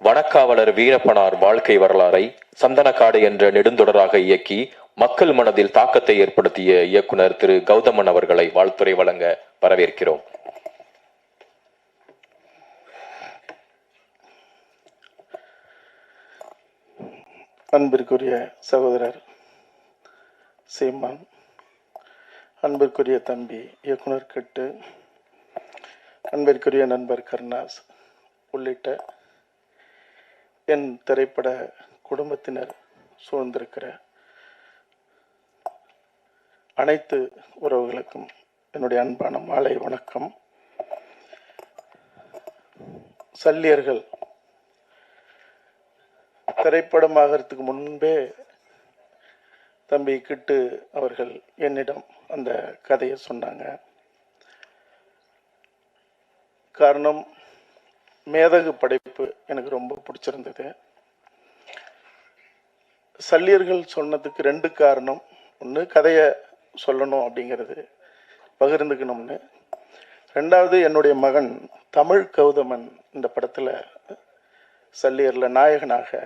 வனக்காவலர் வீரப்பனார் வாழ்க்கை வரலாறை சந்தனக்காடு என்ற நெடுந்தொடராக இயக்கி மக்கள் மனதில் தாக்கத்தை ஏற்படுத்திய இயக்குனர் திரு கௌதமன் அவர்களை வாழ்த்துரை வழங்க வரவேற்கிறோம். அன்பிற்குரிய சகோதரர் சீமான், அன்பிற்குரிய தம்பி இயக்குனர் கெட்டு, அன்பிற்குரிய நண்பர் கருணாஸ் உள்ளிட்ட என் திரைப்பட குடும்பத்தினர் சூழ்ந்திருக்கிற அனைத்து உறவுகளுக்கும் என்னுடைய அன்பான மாலை வணக்கம். சல்லியர்கள் திரைப்படமாகறதுக்கு முன்பே தம்பி கிட்டு அவர்கள் என்னிடம் அந்த கதையை சொன்னாங்க. காரணம், மேதகு படைப்பு எனக்கு ரொம்ப பிடிச்சிருந்தது. சல்லியர்கள் சொன்னதுக்கு ரெண்டு காரணம். ஒன்று, கதையை சொல்லணும் அப்படிங்கிறது பகிர்ந்துக்கணும்னு. ரெண்டாவது, என்னுடைய மகன் தமிழ் கௌதமன் இந்த படத்தில் சல்லியரில் நாயகனாக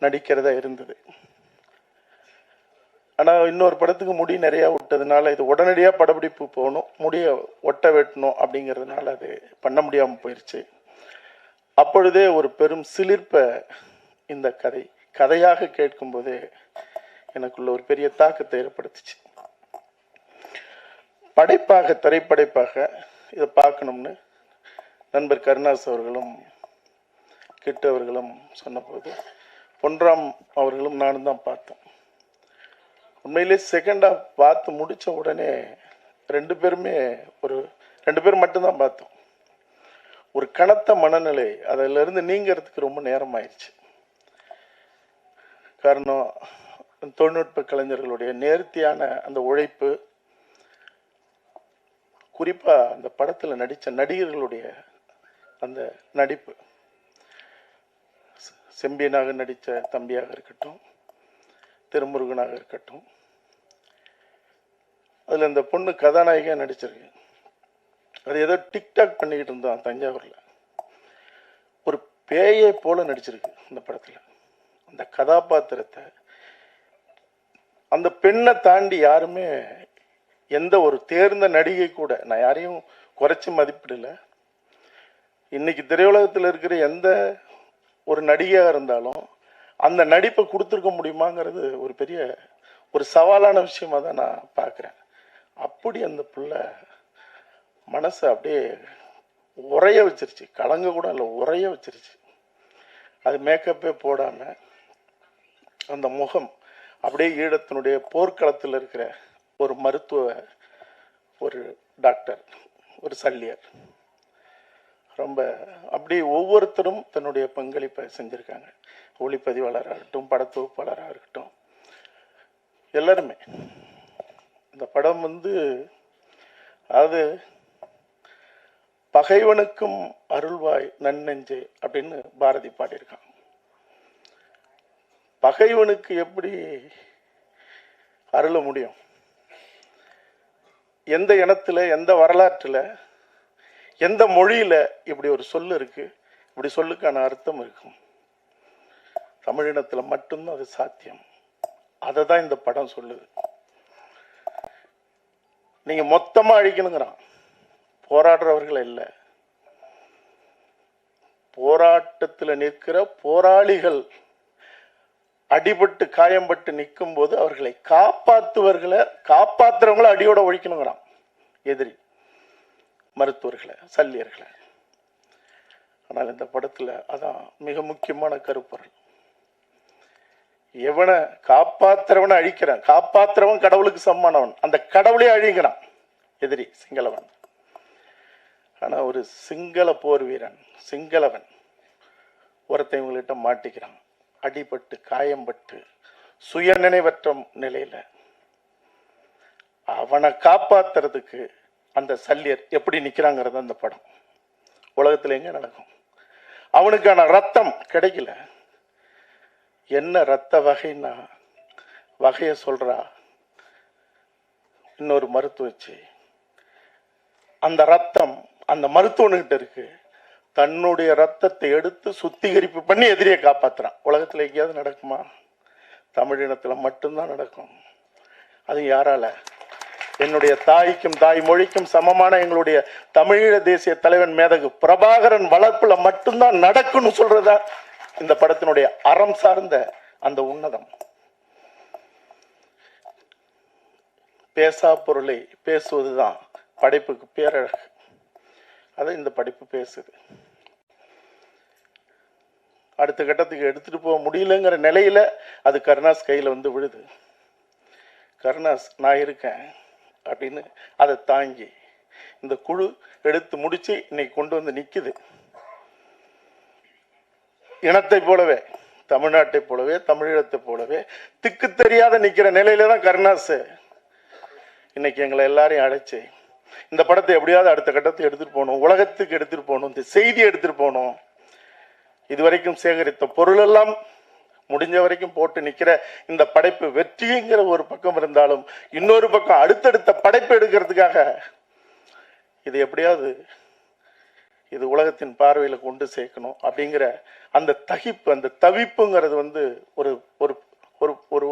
நடிக்கிறதா இருந்தது. ஆனால் இன்னொரு படத்துக்கு முடி நிறையா விட்டதுனால இது உடனடியாக படப்பிடிப்பு போகணும், முடியை ஒட்ட வெட்டணும் அப்படிங்கிறதுனால அது பண்ண முடியாமல் போயிடுச்சு. அப்பொழுதே ஒரு பெரும் சிலிர்ப்பை இந்த கதையாக கேட்கும்போதே எனக்குள்ள ஒரு பெரிய தாக்கத்தை ஏற்படுத்துச்சு. படைப்பாக, திரைப்படைப்பாக இதை பார்க்கணும்னு நண்பர் கருணாஸ் அவர்களும் கிட்டு அவர்களும் சொன்னபோது பொன்ராம் அவர்களும் நானும் தான் பார்த்தோம். உண்மையிலே செகண்ட் ஹாஃப் பார்த்து முடித்த உடனே ரெண்டு பேர் மட்டும்தான் பார்த்தோம். ஒரு கனத்த மனநிலை அதிலிருந்து நீங்கிறதுக்கு ரொம்ப நேரம் ஆயிடுச்சு. காரணம், தொழில்நுட்ப கலைஞர்களுடைய நேர்த்தியான அந்த உழைப்பு, குறிப்பாக அந்த படத்தில் நடித்த நடிகர்களுடைய அந்த நடிப்பு, செம்பியனாக நடித்த தம்பியாக இருக்கட்டும், திருமுருகனாக இருக்கட்டும், அதில் இந்த பொண்ணு கதாநாயகியாக நடிச்சிருக்கு. அது ஏதோ டிக்டாக் பண்ணிக்கிட்டு இருந்தான் தஞ்சாவூரில். ஒரு பேயை போல நடிச்சிருக்கு இந்த படத்தில். அந்த கதாபாத்திரத்தை, அந்த பெண்ணை தாண்டி யாருமே, எந்த ஒரு தேர்ந்த நடிகை கூட, நான் யாரையும் குறைச்சி மதிப்பிடலை, இன்னைக்கு திரையுலகத்தில் இருக்கிற எந்த ஒரு நடிகையாக இருந்தாலும் அந்த நடிப்பை கொடுத்துருக்க முடியுமாங்கிறது ஒரு பெரிய ஒரு சவாலான விஷயமா தான் நான் பார்க்குறேன். அப்படி அந்த பிள்ளை மனசை அப்படியே உறைய வச்சிருச்சு. கலங்க கூட இல்லை, உறைய வச்சிருச்சு. அது மேக்கப்பே போடாமல் அந்த முகம் அப்படியே ஈழத்தினுடைய போர்க்களத்தில் இருக்கிற ஒரு மருத்துவ, ஒரு டாக்டர், ஒரு சல்லியர், ரொம்ப அப்படி ஒவ்வொருத்தரும் தன்னுடைய பங்களிப்பை செஞ்சுருக்காங்க. ஒளிப்பதிவாளராக இருக்கட்டும், படத்தொகுப்பாளராக இருக்கட்டும், எல்லாருமே. இந்த படம் அதாவது பகைவனுக்கும் அருள்வாய் நன்னெஞ்சே அப்படின்னு பாரதி பாடியிருக்கான். பகைவனுக்கு எப்படி அருள முடியும்? எந்த இனத்துல, எந்த வரலாற்றுல, எந்த மொழியில இப்படி ஒரு சொல்லு இருக்கு? இப்படி சொல்லுக்கான அர்த்தம் இருக்கும். தமிழினத்துல மட்டும்தான் அது சாத்தியம். அதை தான் இந்த படம் சொல்லுது. நீங்க மொத்தமா அழிக்கணுங்கிறான். போராடுறவர்கள் இல்லை, போராட்டத்தில் நிற்கிற போராளிகள் அடிபட்டு காயம்பட்டு நிற்கும் போது அவர்களை காப்பாத்துறவங்களை அடியோட ஒழிக்கணுங்கிறான். எதிரி மருத்துவர்களை, சல்லியர்களை. ஆனால் இந்த படத்துல அதான் மிக முக்கியமான கருப்பொருள். எவனை காப்பாத்துறவனை அழிக்கிறான், காப்பாத்துறவன் கடவுளுக்கு சமமானவன், அந்த கடவுளே அழிக்கிறான் எதிரி, சிங்களவன். ஆனா ஒரு சிங்கள போர் வீரன், சிங்களவன் ஒருத்தன் இவங்கள்ட்ட மாட்டிக்கிறான், அடிபட்டு காயம்பட்டு சுய நினைவற்ற நிலையில. அவனை காப்பாத்துறதுக்கு அந்த சல்லியர் எப்படி நிக்கிறாங்கிறது அந்த படம். உலகத்துல எங்க நடக்கும்? அவனுக்கான ரத்தம் கிடைக்கல. என்ன ரத்த வகைன்னா வகைய சொல்றா இன்னொரு மருத்துவ வச்சு. அந்த ரத்தம் அந்த மருத்துவனுக்கிட்ட இருக்கு. தன்னுடைய ரத்தத்தை எடுத்து சுத்திகரிப்பு பண்ணி எதிரியை காப்பாத்துறான். உலகத்துல எங்கேயாவது நடக்குமா? தமிழினத்துல மட்டும்தான் நடக்கும். அது யாரால? என்னுடைய தாய்க்கும் தாய் மொழிக்கும் சமமான எங்களுடைய தமிழீழ தேசிய தலைவன் மேதகு பிரபாகரன் வளர்ப்புல மட்டும்தான் நடக்கும்னு சொல்றதா இந்த படத்தினுடைய அறம் சார்ந்த அந்த உன்னதம். பேசா பொருளை பேசுவதுதான் படைப்புக்கு பேரழகு. அதை இந்த படைப்பு பேசுது. அடுத்த கட்டத்துக்கு எடுத்துட்டு போக முடியலங்கிற நிலையில அது கருணாஸ் கையில வந்து விழுது. கருணாஸ் நான் இருக்கேன் அப்படின்னு அதை தாங்கி இந்த குழு எடுத்து முடிச்சு இன்னைக்கு கொண்டு வந்து நிக்குது. இனத்தை போலவே, தமிழ்நாட்டை போலவே, தமிழீழத்தை போலவே திக்கு தெரியாத நிக்கிற நிலையில தான் கருணாஸ் இன்னைக்கு எங்களை எல்லாரையும் அழைச்சு இந்த படத்தை எப்படியாவது அடுத்த கட்டத்துக்கு எடுத்துட்டு போகணும், உலகத்துக்கு எடுத்துட்டு போகணும், இந்த செய்தியை எடுத்துட்டு போகணும். இதுவரைக்கும் சேகரித்த பொருள் எல்லாம் முடிஞ்ச வரைக்கும் போட்டு நிக்கிற இந்த படைப்பு வெற்றிங்கிற ஒரு பக்கம் இருந்தாலும், இன்னொரு பக்கம் அடுத்தடுத்த படைப்பு எடுக்கிறதுக்காக இது எப்படியாவது இது உலகத்தின் பார்வையில கொண்டு சேர்க்கணும் அப்படிங்கிற அந்த தகிப்பு, அந்த தவிப்புங்கிறது வந்து ஒரு ஒரு ஒரு ஒரு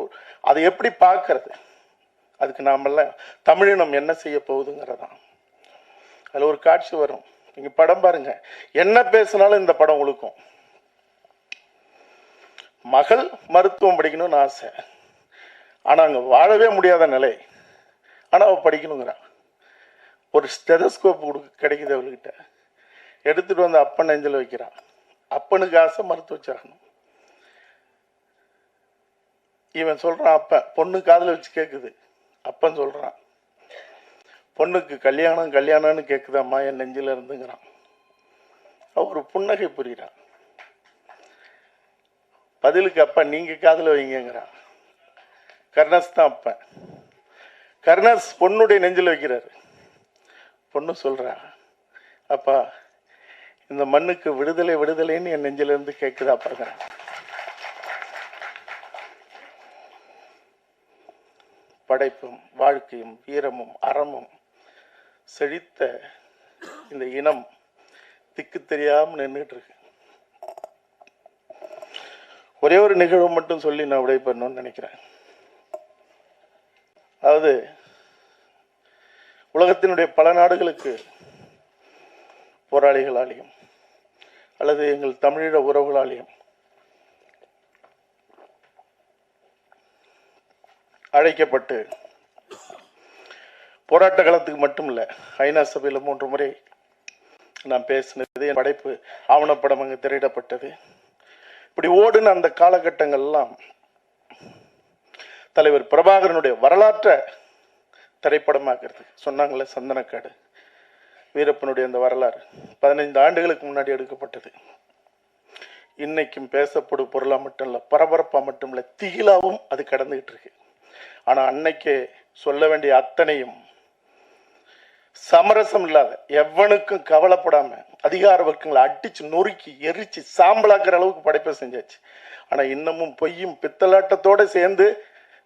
அதை எப்படி பார்க்கறது, அதுக்கு நாமெல்லாம் தமிழினம் என்ன செய்ய போகுதுங்கிறதான். அதுல ஒரு காட்சி வரும், நீங்க படம் பாருங்க, என்ன பேசினாலும் இந்த படம் உழுக்கும். மகள் மருத்துவம் படிக்கணும்னு ஆசை, ஆனா அங்க வாழவே முடியாத நிலை, ஆனா அவ படிக்கணுங்கிறான். ஒரு ஸ்டெதஸ்கோப் கிடைக்குது அவள்கிட்ட, எடுத்துட்டு வந்து அப்பன் நெஞ்சில் வைக்கிறான். அப்பனுக்கு ஆசை மருத்துவ சாகணும். இவன் சொல்றான், அப்ப பொண்ணு காதுல வச்சு கேக்குது. அப்பன் சொல்றான், பொண்ணுக்கு கல்யாணம் கல்யாணம்னு கேக்குதாம்மா என் நெஞ்சில இருந்துங்கிறான். ஒரு புன்னகை புரிகிறான். பதிலுக்கு அப்ப நீங்க காதுல வைங்கிறான். கருணாஸ் தான் அப்ப. கருணாஸ் பொண்ணுடைய நெஞ்சில் வைக்கிறாரு. பொண்ணு சொல்றா, அப்பா இந்த மண்ணுக்கு விடுதலை விடுதலைன்னு என் நெஞ்சில இருந்து கேக்குதா பாருங்க. படைப்பும் வாழ்க்கையும் வீரமும் அறமும் செழித்த இந்த இனம் திக்கு தெரியாம நின்றுட்டு இருக்கு. ஒரே ஒரு நிகழ்வு மட்டும் சொல்லி நான் விடைபெறணும்னு நினைக்கிறேன். அதாவது உலகத்தினுடைய பல நாடுகளுக்கு போராளிகளாலையும் அல்லது எங்கள் தமிழீழ உறவுகளாலையும் அழைக்கப்பட்டு போராட்ட காலத்துக்கு மட்டும் இல்ல, ஐநா சபையில் 3 முறை நான் பேசினது, என் படைப்பு ஆவணப்படம் அங்கு திரையிடப்பட்டது. இப்படி ஓடுன அந்த காலகட்டங்கள்லாம் தலைவர் பிரபாகரனுடைய வரலாற்றை திரைப்படமாக்குறது சொன்னாங்களே, சந்தனக்காடு வீரப்பனுடைய அந்த வரலாறு 15 ஆண்டுகளுக்கு முன்னாடி எடுக்கப்பட்டது. இன்னைக்கும் பேசப்படும் பொருளா மட்டும் இல்ல, பரபரப்பா மட்டும் இல்ல, திகிலாவும் அது கடந்துகிட்டு இருக்கு. ஆனா அன்னைக்கே சொல்ல வேண்டிய அத்தனையும் சமரசம் இல்லாத, எவனுக்கும் கவலைப்படாம அதிகார வர்க்கங்களை அடிச்சு நொறுக்கி எரிச்சு சாம்பலாக்குற அளவுக்கு படைப்பை செஞ்சாச்சு. ஆனா இன்னமும் பொய்யும் பித்தலாட்டத்தோட சேர்ந்து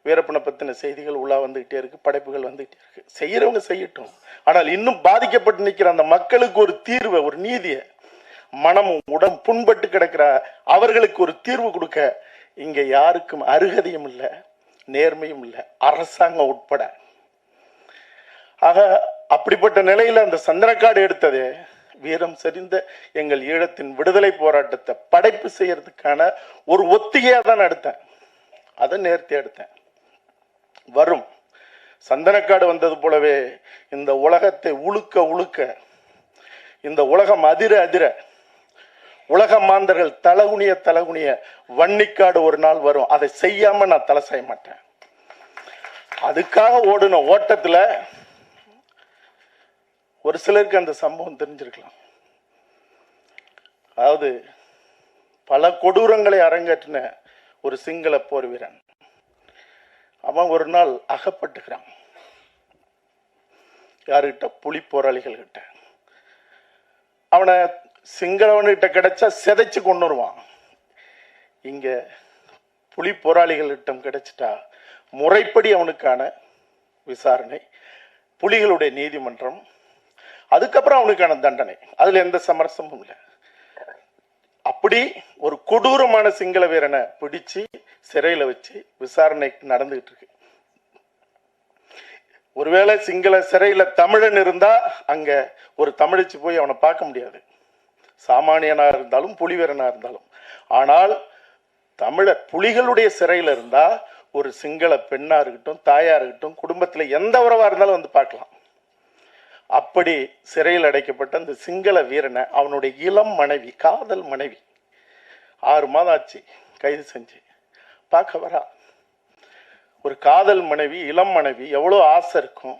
வீரப்பனை பத்தின செய்திகள் உள்ளா வந்துகிட்டே இருக்கு, படைப்புகள் வந்துகிட்டே இருக்கு. செய்யறவங்க செய்யட்டும், ஆனால் இன்னும் பாதிக்கப்பட்டு நிக்கிற அந்த மக்களுக்கு ஒரு தீர்வை, ஒரு நீதியை, மனமும் உடம்பு புண்பட்டு கிடக்கிற அவர்களுக்கு ஒரு தீர்வு கொடுக்க இங்க யாருக்கும் அருகதையும் இல்லை, நேர்மையும் இல்லை, அரசாங்கம் உட்பட. ஆக அப்படிப்பட்ட நிலையில அந்த சந்தனக்காடு எடுத்ததே வீரம் செறிந்த எங்கள் ஈழத்தின் விடுதலை போராட்டத்தை படைப்பு செய்யறதுக்கான ஒரு ஒத்திகையா தான் எடுத்தேன். அதை நேர்த்தி எடுத்தேன். வரும் சந்தனக்காடு வந்தது போலவே இந்த உலகத்தை உழுக்க உழுக்க, இந்த உலகம் அதிர அதிர, உலக மாந்தர்கள் தலகுனிய தலகுனிய வன்னிக்காடு ஒரு நாள் வரும். அதை செய்யாம நான் தலை செய்ய மாட்டேன். அதுக்காக ஓடுன ஓட்டத்துல ஒரு சிலருக்கு அந்த சம்பவம் தெரிஞ்சிருக்கலாம். அதாவது பல கொடூரங்களை அரங்கேற்றின ஒரு சிங்கள போர் வீரன், அவன் ஒரு நாள் அகப்பட்டுக்கிறான். யாருகிட்ட? புலி போராளிகள் கிட்ட. அவனை சிங்களவன்கிட்ட கிடைச்சா சிதைச்சு கொண்டு வருவான். இங்க புலி போராளிகளிடம் கிடைச்சிட்டா முறைப்படி அவனுக்கான விசாரணை, புலிகளுடைய நீதிமன்றம், அதுக்கப்புறம் அவனுக்கான தண்டனை. அதுல எந்த சமரசமும் இல்லை. அப்படி ஒரு கொடூரமான சிங்கள வீரனை பிடிச்சு சிறையில வச்சு விசாரணைக்கு நடந்துகிட்டு இருக்கு. ஒருவேளை சிங்கள சிறையில தமிழன் இருந்தா அங்க ஒரு தமிழச்சி போய் அவனை பார்க்க முடியாது, சாமானியனா இருந்தாலும் புலி வீரனா இருந்தாலும். ஆனால் தமிழர் புலிகளுடைய சிறையில இருந்தா ஒரு சிங்கள பெண்ணா இருக்கட்டும், தாயா இருக்கட்டும், குடும்பத்துல எந்த உறவா இருந்தாலும் வந்து பார்க்கலாம். அப்படி சிறையில் அடைக்கப்பட்ட அந்த சிங்கள வீரனை அவனுடைய இளம் மனைவி, காதல் மனைவி, 6 மாதம் ஆச்சு கைது செஞ்சு பார்க்க வரா. ஒரு காதல் மனைவி, இளம் மனைவி, எவ்வளவு ஆசை இருக்கும்.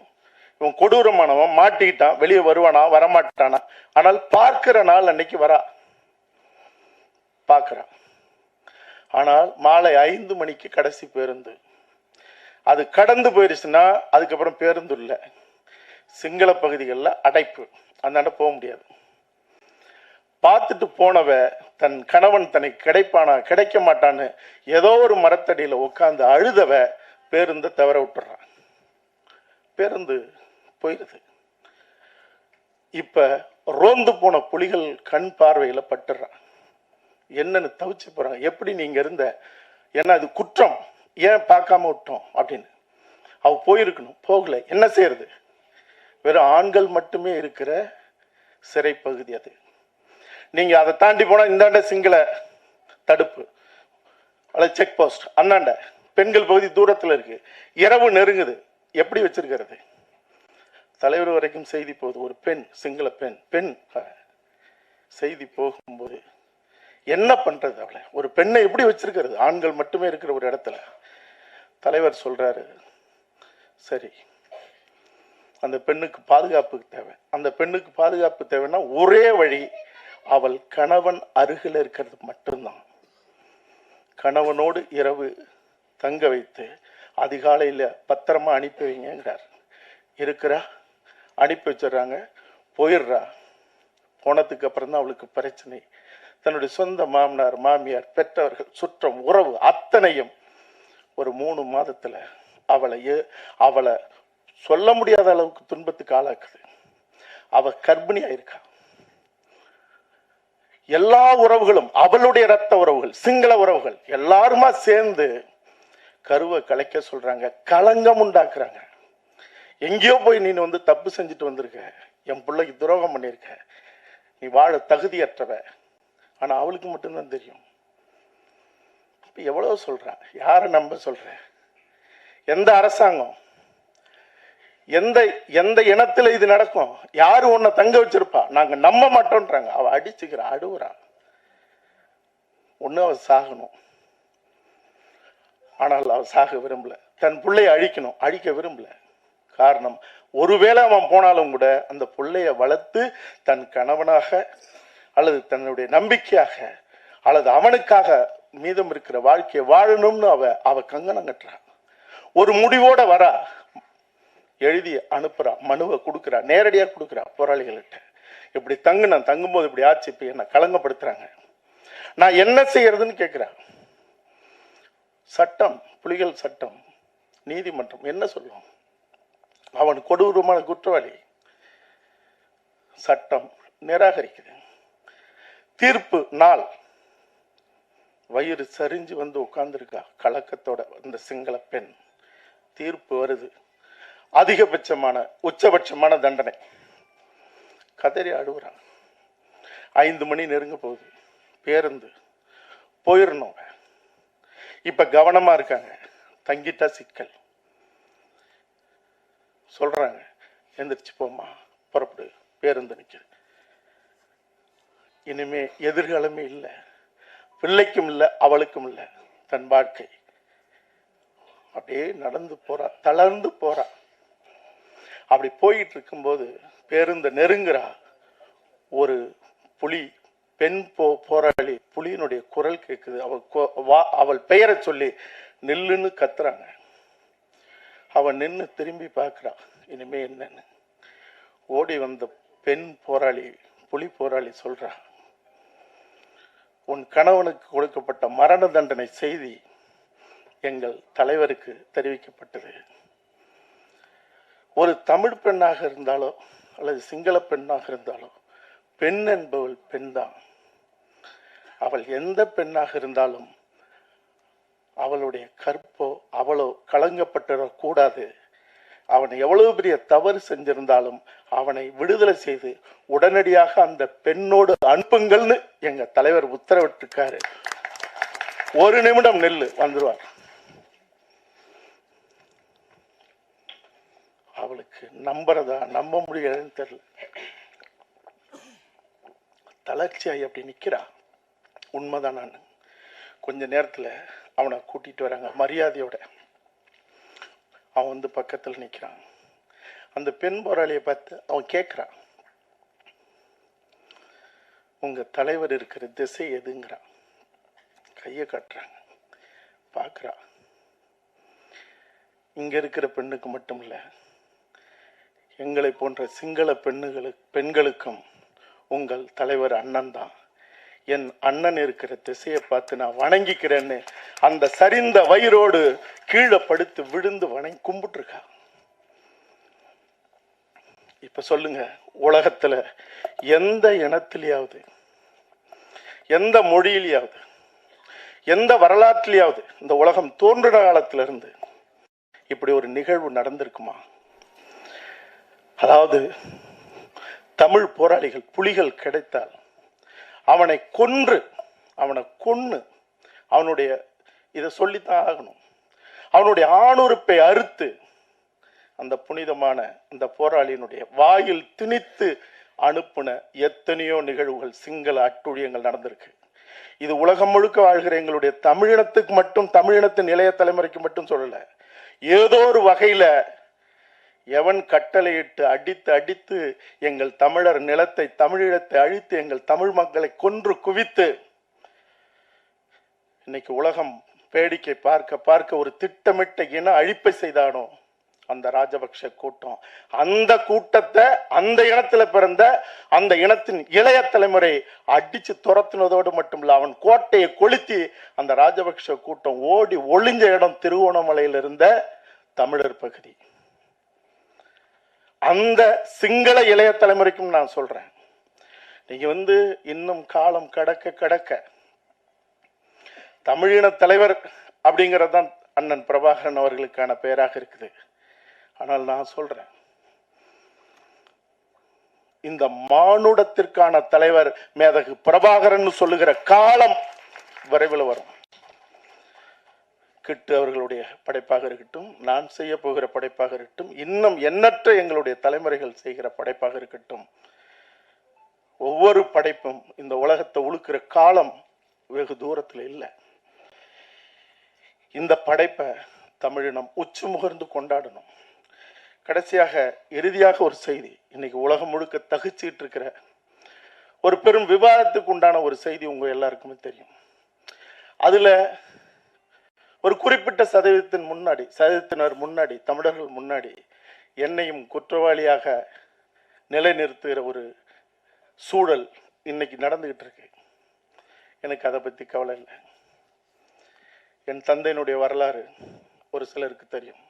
இவன் கொடூரமானவன், மாட்டிக்கிட்டான், வெளியே வருவானா வரமாட்டானா, ஆனால் பார்க்கிற நாள் அன்னைக்கு வரா, பார்க்கிறான். ஆனால் மாலை 5 மணிக்கு கடைசி பேருந்து. அது கடந்து போயிருச்சுன்னா அதுக்கப்புறம் பேருந்து இல்லை. சிங்கள பகுதிகளில் அடைப்பு, அந்தாண்ட போக முடியாது. பார்த்துட்டு போனவ தன் கணவன் தனக்கு கிடைப்பானா கிடைக்க மாட்டான்னு ஏதோ ஒரு மரத்தடியில உட்காந்து அழுதவ பேருந்தை தவற விட்டுறான். பேருந்து போயிருது. இப்ப ரோந்து போன புலிகள் கண் பார்வையில பட்டுறான். என்னன்னு தவிச்சு போறாங்க. எப்படி நீங்க இருந்த, ஏன்னா அது குற்றம், ஏன் பார்க்காம விட்டோம் அப்படின்னு. அவ போயிருக்கணும், போகல, என்ன செய்யறது? வெறும் ஆண்கள் மட்டுமே இருக்கிற சிறை பகுதி அது. நீங்க அதை தாண்டி போனா இந்தாண்ட சிங்கள தடுப்பு அல்லது செக் போஸ்ட், அந்தாண்ட பெண்கள் பகுதி தூரத்துல இருக்கு. இரவு நெருங்குது, எப்படி வச்சிருக்கிறது? தலைவர் வரைக்கும் செய்தி போகுது. ஒரு பெண், சிங்கள பெண் செய்தி போகும்போது என்ன பண்றது? அவளை, ஒரு பெண்ணை எப்படி வச்சிருக்கிறது? ஆண்கள் மட்டுமே இருக்கிற ஒரு இடத்துல. தலைவர் சொல்றாரு, சரி அந்த பெண்ணுக்கு பாதுகாப்பு தேவை. அந்த பெண்ணுக்கு பாதுகாப்பு தேவைன்னா ஒரே வழி, அவள் கணவன் அருகில் இருக்கிறது மட்டும்தான். கணவனோடு இரவு தங்க வைத்து அதிகாலையில் பத்திரமா அனுப்பி வைங்கிறார். இருக்கிறா, அனுப்பி வச்சிடறாங்க, போயிடுறா. போனதுக்கு அப்புறம் தான் அவளுக்கு பிரச்சனை. தன்னுடைய சொந்த மாமனார், மாமியார், பெற்றவர்கள், சுற்றம், உறவு அத்தனையும் ஒரு 3 மாதத்துல அவளை சொல்ல முடியாத அளவுக்கு துன்பத்துக்கு ஆளாக்குது. அவ கர்ப்பிணி ஆயிருக்கா. எல்லா உறவுகளும், அவளுடைய ரத்த உறவுகள், சிங்கள உறவுகள் எல்லாருமா சேர்ந்து கருவை கலைக்க சொல்றாங்க, களங்கம் உண்டாக்குறாங்க. எங்கேயோ போய் நீ வந்து தப்பு செஞ்சுட்டு வந்திருக்க, என் பிள்ளைக்கு துரோகம் பண்ணிருக்க, நீ வாழ தகுதியற்றவ. ஆனா அவளுக்கு மட்டும்தான் தெரியும். எவ்வளவு சொல்ற, யார நம்ப சொல்ற? எந்த அரசாங்கம், எந்த இனத்துல இது நடக்கும்? யாரு உன்னை தங்க வச்சிருப்பா? நாங்க நம்ப மாட்டோம்ன்றாங்க. அவ அடிச்சுக்கிறா, அழுவுறா. ஒண்ணு அவ சாகணும், ஆனால் அவ சாக விரும்பல. தன் பிள்ளைய அழிக்கணும், அழிக்க விரும்பல. காரணம், ஒருவேளை அவன் போனாலும் கூட அந்த பிள்ளைய வளர்த்து தன் கணவனாக அல்லது தன்னுடைய நம்பிக்கையாக அல்லது அவனுக்காக மீதம் இருக்கிற வாழ்க்கையை வாழணும்னு அவ கங்கணம் கட்டுறா. ஒரு முடிவோட வரா, எழுதி அனுப்புறா, மனுவை கொடுக்குறா, நேரடியா கொடுக்குறா போராளிகள்கிட்ட. இப்படி தங்கும்போது இப்படி ஆச்சு, இப்ப என்ன களங்கப்படுத்துறாங்க, நான் என்ன செய்யறதுன்னு கேட்கிறா. சட்டம், புலிகள் சட்டம், நீதிமன்றம் என்ன சொல்லும்? அவன் கொடூரமான குற்றவாளி. சட்டம் நிராகரிக்குது. தீர்ப்பு நாள், வயிறு சரிஞ்சு வந்து உட்கார்ந்துருக்கா கலக்கத்தோட அந்த சிங்கள பெண். தீர்ப்பு வருது, அதிகபட்சமான உச்சபட்சமான தண்டனை. கதறி அழுகுறான். 5 மணி நெருங்க போகுது, பேருந்து போயிடணும். இப்ப கவனமா இருக்காங்க, தங்கிட்டா சிக்கல். சொல்றாங்க, எந்திரிச்சு போமா, புறப்படு, பேருந்து நிற்குது. இனிமே எதிர்காலமே இல்லை, பிள்ளைக்கும் இல்லை, அவளுக்கும் இல்லை. தன் வாழ்க்கை அப்படியே நடந்து போறா, தளர்ந்து போறா. அப்படி போயிட்டு இருக்கும்போது பேருந்து நெருங்குறா. ஒரு புலி, பெண் போராளி புலியினுடைய குரல் கேட்குது. அவள் பெயரை சொல்லி நில்லுன்னு கத்துறாங்க. அவன் நின்று திரும்பி பார்க்கிறா, இனிமே என்னன்னு. ஓடி வந்த பெண் போராளி, புலி போராளி சொல்றா, உன் கணவனுக்கு கொடுக்கப்பட்ட மரண தண்டனை செய்தி எங்கள் தலைவருக்கு தெரிவிக்கப்பட்டது. ஒரு தமிழ் பெண்ணாக இருந்தாலோ அல்லது சிங்கள பெண்ணாக இருந்தாலோ பெண் என்பவள் பெண் தான். அவள் எந்த பெண்ணாக இருந்தாலும் அவளுடைய கற்போ அவளோ களங்கப்பட்டுடக்கூடாது. அவன் எவ்வளவு பெரிய தவறு செஞ்சிருந்தாலும் அவனை விடுதலை செய்து உடனடியாக அந்த பெண்ணோடு அனுப்புங்கள்னு எங்க தலைவர் உத்தரவிட்டிருக்காரு. ஒரு நிமிடம் நெல்லு வந்துருவார். அவளுக்கு நம்புறதா நம்ப முடியாதுன்னு தெரியல. தளர்ச்சியாகி அப்படி நிக்கிறா. உண்மைதான். நான் கொஞ்ச நேரத்துல அவனை கூட்டிட்டு வராங்க மரியாதையோட. அவன் வந்து பக்கத்தில் நிற்கிறான். அந்த பெண் போராளியை பார்த்து அவன் கேட்குறான், உங்க தலைவர் இருக்கிற திசை எதுங்கிறான். கையை காட்டுறாங்க. பார்க்குறா. இங்க இருக்கிற பெண்ணுக்கு மட்டும் இல்லை, எங்களை போன்ற சிங்கள பெண்களுக்கும் உங்கள் தலைவர் அண்ணன் தான். என் அண்ணன் இருக்கிற திசையை பார்த்து நான் வணங்கிக்கிறேன்னு அந்த சரிந்த வயிறோடு கீழே படுத்து விழுந்து வணங்கி கும்பிட்டுருக்கா. இப்ப சொல்லுங்க, உலகத்துல எந்த இனத்திலேயாவது, எந்த மொழியிலேயாவது, எந்த வரலாற்றிலேயாவது இந்த உலகம் தோன்றின காலத்திலிருந்து இப்படி ஒரு நிகழ்வு நடந்திருக்குமா? அதாவது தமிழ் போராளிகள் புலிகள் கிடைத்தால் அவனை கொன்று அவனுடைய இதை சொல்லித்தான் ஆகணும், அவனுடைய ஆணுறுப்பை அறுத்து அந்த புனிதமான அந்த போராளியினுடைய வாயில் திணித்து அனுப்புன எத்தனையோ நிகழ்வுகள், சிங்கள அட்டுழியங்கள் நடந்திருக்கு. இது உலகம் முழுக்க வாழ்கிற எங்களுடைய தமிழினத்துக்கு மட்டும், தமிழினத்தின் இளைய தலைமுறைக்கு மட்டும் சொல்லல. ஏதோ ஒரு வகையில எவன் கட்டளையிட்டு அடித்து எங்கள் தமிழர் நிலத்தை, தமிழீழத்தை அழித்து எங்கள் தமிழ் மக்களை கொன்று குவித்து இன்னைக்கு உலகம் வேடிக்கை பார்க்க ஒரு திட்டமிட்ட இன அழிப்பை செய்தானோ அந்த ராஜபக்ஷ கூட்டம், அந்த கூட்டத்தை, அந்த இனத்துல பிறந்த அந்த இனத்தின் இளைய தலைமுறை அடிச்சு துரத்துனதோடு மட்டுமில்ல, அவன் கோட்டையை கொளுத்தி அந்த ராஜபக்ஷ கூட்டம் ஓடி ஒளிஞ்ச இடம் திருவோணமலையில் இருந்த தமிழர் பகுதி. அந்த சிங்கள இளைய தலைமுறைக்கும் நான் சொல்றேன், நீங்க வந்து இன்னும் காலம் கடக்க தமிழின தலைவர் அப்படிங்கிறது தான் அண்ணன் பிரபாகரன் அவர்களுக்கான பெயராக இருக்குது. ஆனால் நான் சொல்றேன், இந்த மானுடத்திற்கான தலைவர் மேதகு பிரபாகரன் சொல்லுகிற காலம் விரைவில் வரும். கிட்டு அவர்களுடைய படைப்பாக இருக்கட்டும், நான் செய்ய போகிற படைப்பாக இருக்கட்டும், இன்னும் எண்ணற்ற எங்களுடைய தலைமுறைகள் செய்கிற படைப்பாக இருக்கட்டும், ஒவ்வொரு படைப்பும் இந்த உலகத்தை உழுக்கிற காலம் வெகு தூரத்தில் இல்லை. இந்த படைப்பை தமிழினம் உச்சி முகர்ந்து கொண்டாடணும். கடைசியாக இறுதியாக ஒரு செய்தி, இன்னைக்கு உலகம் முழுக்க தகிச்சிட்டு இருக்கிற ஒரு பெரும் விவாதத்துக்கு உண்டான ஒரு செய்தி உங்க எல்லாருக்குமே தெரியும். அதுல ஒரு குறிப்பிட்ட சதவீதத்தினர் முன்னாடி, தமிழர்கள் முன்னாடி என்னையும் குற்றவாளியாக நிலைநிறுத்துகிற ஒரு சூழல் இன்னைக்கு நடந்துகிட்டு இருக்கு. எனக்கு அதை பத்தி கவலை இல்லை. என் தந்தையினுடைய வரலாறு ஒரு சிலருக்கு தெரியும்.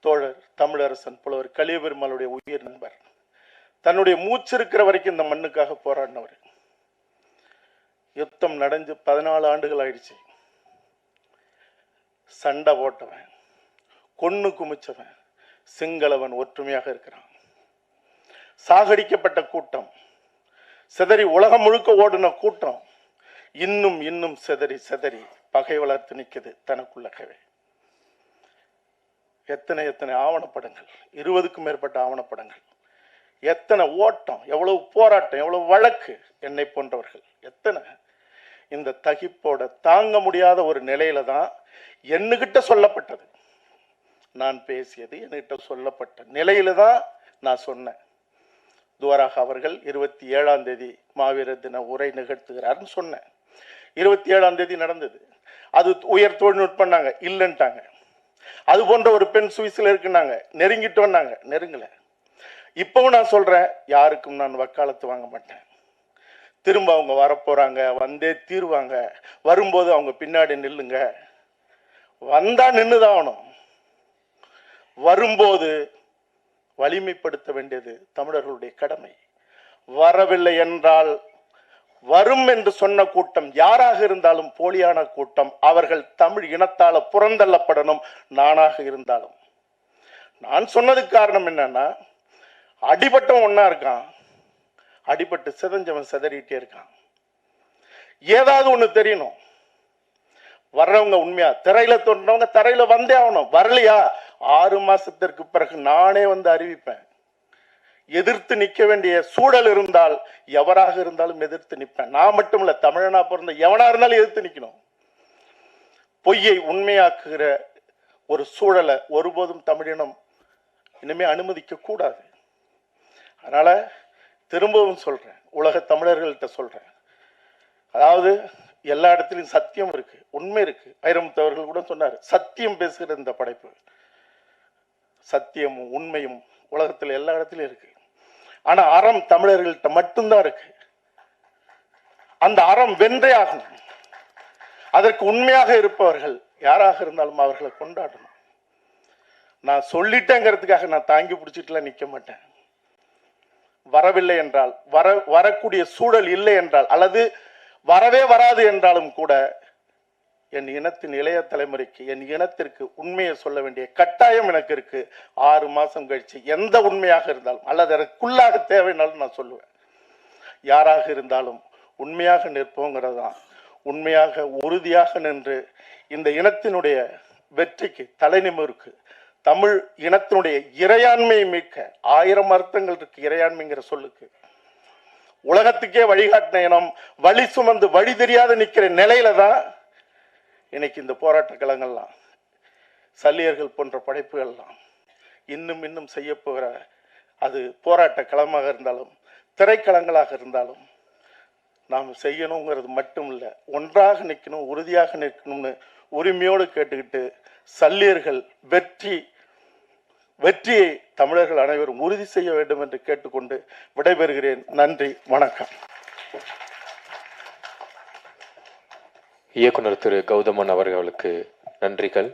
தோழர் தமிழரசன் புலவர் கலியபெருமாளுடைய உயிர் நண்பர், தன்னுடைய மூச்சு இருக்கிற வரைக்கும் இந்த மண்ணுக்காக போராடினவர். யுத்தம் நடந்து 14 ஆண்டுகள் ஆயிடுச்சு. சண்டை போட்டவன், கொன்னு குமிச்சவன், சிங்களவன் ஒற்றுமையாக இருக்கிறான். சாகடிக்கப்பட்ட கூட்டம், சிதறி உலகம் முழுக்க ஓடின கூட்டம் இன்னும் சிதறி பகை வளர்த்து நிற்குது தனக்குள்ளகவே. எத்தனை ஆவணப்படங்கள், 20க்கும் மேற்பட்ட ஆவணப்படங்கள், எத்தனை ஓட்டம், எவ்வளவு போராட்டம், எவ்வளவு வழக்கு, என்னை போன்றவர்கள் எத்தனை. இந்த தகிப்போட தாங்க முடியாத ஒரு நிலையில தான் என்னகிட்ட சொல்லப்பட்டது, நான் பேசியது என்கிட்ட சொல்லப்பட்ட நிலையில தான் நான் சொன்னேன். துவராக அவர்கள் 27ஆம் தேதி மாவீரர் தின உரை நிகழ்த்துகிறார்னு சொன்னேன். 27ஆம் தேதி நடந்தது. அது உயர் தொழில்நுட்பம்னாங்க, இல்லைன்ட்டாங்க. அது போன்ற ஒரு பெண் சுவிஸ்ல இருக்குன்னாங்க, நெருங்கிட்டு வந்தாங்க, நெருங்கல. இப்பவும் நான் சொல்றேன், யாருக்கும் நான் வக்காலத்து வாங்க மாட்டேன். திரும்ப அவங்க வரப்போறாங்க, வந்தே தீருவாங்க. வரும்போது அவங்க பின்னாடி நில்லுங்க. வந்தா நின்னுதான் ஆகணும். வரும்போது வலிமைப்படுத்த வேண்டியது தமிழர்களுடைய கடமை. வரவில்லை என்றால் வரும் என்று சொன்ன கூட்டம் யாராக இருந்தாலும் போலியான கூட்டம். அவர்கள் தமிழ் இனத்தால புறந்தள்ளப்படணும். நானாக இருந்தாலும். நான் சொன்னதுக்கு காரணம் என்னன்னா, அடிபட்டவன் ஒன்னா இருக்கான், அடிபட்டு சிதஞ்சவன் சிதறிட்டே இருக்கான். ஏதாவது ஒண்ணு தெரியணும். வர்றவங்க உண்மையா திரையில தோன்றவங்க தரையில வந்தே ஆகணும். வரலையா 6 மாசத்திற்கு பிறகு நானே வந்து அறிவிப்பேன். எதிர்த்து நிற்க வேண்டிய சூழல் இருந்தால் எவராக இருந்தாலும் எதிர்த்து நிற்பேன். நான் மட்டும் இல்ல, தமிழனா பிறந்த எவனா இருந்தாலும் எதிர்த்து நிக்கணும். பொய்யை உண்மையாக்குகிற ஒரு சூழலை ஒருபோதும் தமிழினம் இனிமே அனுமதிக்க கூடாது. அதனால திரும்பவும் சொல்றேன், உலக தமிழர்கள்ட்ட சொல்றேன், அதாவது எல்லா இடத்துலையும் சத்தியம் இருக்கு, உண்மை இருக்கு. வைரமுத்தவர்கள் கூட சொன்னார், சத்தியம் பேசுகிற இந்த படைப்பு, சத்தியமும் உண்மையும் உலகத்தில் எல்லா இடத்துலையும் இருக்கு. ஆனா அறம் தமிழர்கள்ட்ட மட்டும்தான் இருக்கு. அந்த அறம் வென்றே ஆகும். அதற்கு உண்மையாக இருப்பவர்கள் யாராக இருந்தாலும் அவர்களை கொண்டாடணும். நான் சொல்லிட்டேங்கிறதுக்காக நான் தாங்கி பிடிச்சிட்டுலாம் நிற்க மாட்டேன். வரவில்லை என்றால், வரக்கூடிய சூழல் இல்லை என்றால், அல்லது வரவே வராது என்றாலும் கூட என் இனத்தின் இளைய தலைமுறைக்கு, என் இனத்திற்கு உண்மையை சொல்ல வேண்டிய கட்டாயம் எனக்கு இருக்கு. 6 மாசம் கழிச்சு எந்த உண்மையாக இருந்தாலும், அல்லது எனக்குள்ளாக தேவைனாலும் நான் சொல்லுவேன். யாராக இருந்தாலும் உண்மையாக நிற்போங்கிறது தான். உண்மையாக உறுதியாக நின்று இந்த இனத்தினுடைய வெற்றிக்கு தலைநிமிருக்கு, தமிழ் இனத்தினுடைய இறையாண்மையை மீட்க 1000 அர்த்தங்கள் இருக்கு இறையாண்மைங்கிற சொல்லுக்கு. உலகத்துக்கே வழிகாட்டின இனம் வழி சுமந்து வழி தெரியாத நிக்கிற நிலையில தான் இன்னைக்கு இந்த போராட்ட களங்கள்லாம், சல்லியர்கள் போன்ற படைப்புகள்லாம் இன்னும் இன்னும் செய்ய போகிற, அது போராட்ட களமாக இருந்தாலும் திரைக்களங்களாக இருந்தாலும் நாம் செய்யணுங்கிறது மட்டும் இல்லை, ஒன்றாக நிற்கணும், உறுதியாக நிற்கணும்னு உரிமையோடு கேட்டுக்கிட்டு, சல்லியர்கள் வெற்றியை தமிழர்கள் அனைவரும் உறுதி செய்ய வேண்டும் என்று கேட்டுக்கொண்டு விடைபெறுகிறேன். நன்றி, வணக்கம். இயக்குனர் திரு கௌதமன் அவர்களுக்கு நன்றிகள்.